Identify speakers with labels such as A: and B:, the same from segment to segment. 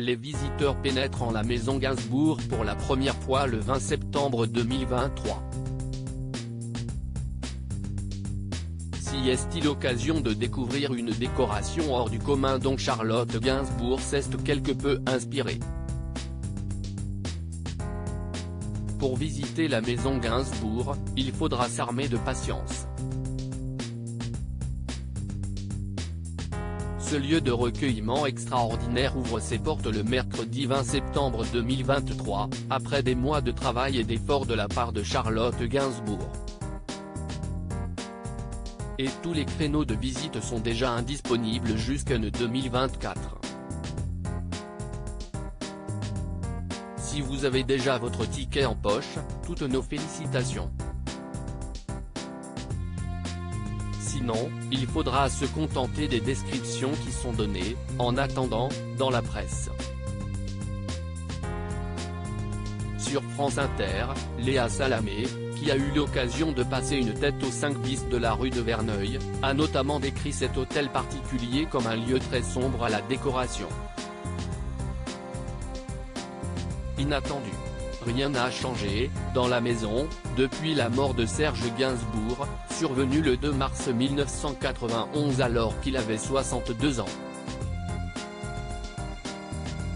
A: Les visiteurs pénètrent en la maison Gainsbourg pour la première fois le 20 septembre 2023. Si est-il l'occasion de découvrir une décoration hors du commun dont Charlotte Gainsbourg s'est quelque peu inspirée. Pour visiter la maison Gainsbourg, il faudra s'armer de patience. Ce lieu de recueillement extraordinaire ouvre ses portes le mercredi 20 septembre 2023, après des mois de travail et d'efforts de la part de Charlotte Gainsbourg. Et tous les créneaux de visite sont déjà indisponibles jusqu'en 2024. Si vous avez déjà votre ticket en poche, toutes nos félicitations. Sinon, il faudra se contenter des descriptions qui sont données, en attendant, dans la presse. Sur France Inter, Léa Salamé, qui a eu l'occasion de passer une tête au 5 bis de la rue de Verneuil, a notamment décrit cet hôtel particulier comme un lieu très sombre à la décoration. Inattendu. Rien n'a changé, dans la maison, depuis la mort de Serge Gainsbourg, survenue le 2 mars 1991 alors qu'il avait 62 ans.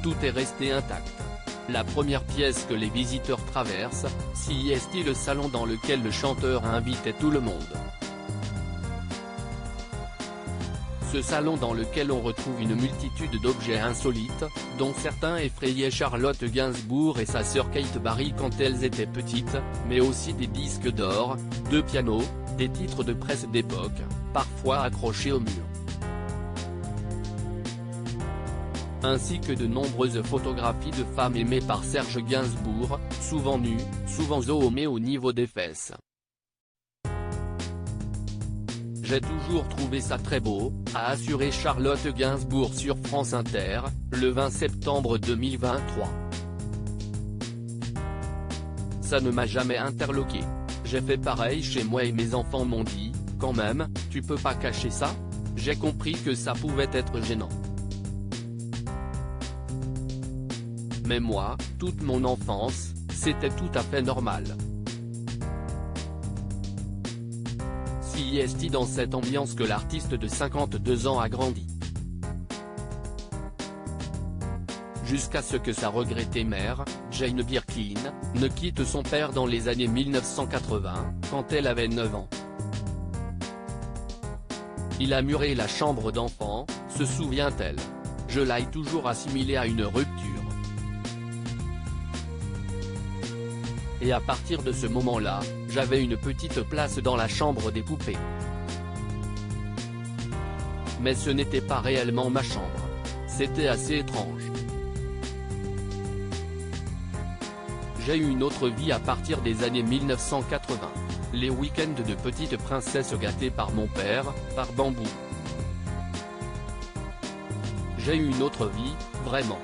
A: Tout est resté intact. La première pièce que les visiteurs traversent, si est le salon dans lequel le chanteur invitait tout le monde. Ce salon dans lequel on retrouve une multitude d'objets insolites, dont certains effrayaient Charlotte Gainsbourg et sa sœur Kate Barry quand elles étaient petites, mais aussi des disques d'or, 2 pianos, des titres de presse d'époque, parfois accrochés au mur. Ainsi que de nombreuses photographies de femmes aimées par Serge Gainsbourg, souvent nues, souvent zoomées au niveau des fesses. J'ai toujours trouvé ça très beau, a assuré Charlotte Gainsbourg sur France Inter, le 20 septembre 2023. Ça ne m'a jamais interloqué. J'ai fait pareil chez moi et mes enfants m'ont dit, quand même, tu peux pas cacher ça? J'ai compris que ça pouvait être gênant. Mais moi, toute mon enfance, c'était tout à fait normal. Si est dans cette ambiance que l'artiste de 52 ans a grandi. Jusqu'à ce que sa regrettée mère, Jane Birkin, ne quitte son père dans les années 1980, quand elle avait 9 ans. Il a muré la chambre d'enfant, se souvient-elle. Je l'ai toujours assimilé à une rupture. Et à partir de ce moment-là, j'avais une petite place dans la chambre des poupées. Mais ce n'était pas réellement ma chambre. C'était assez étrange. J'ai eu une autre vie à partir des années 1980. Les week-ends de petite princesse gâtée par mon père, par Bambou. J'ai eu une autre vie, vraiment.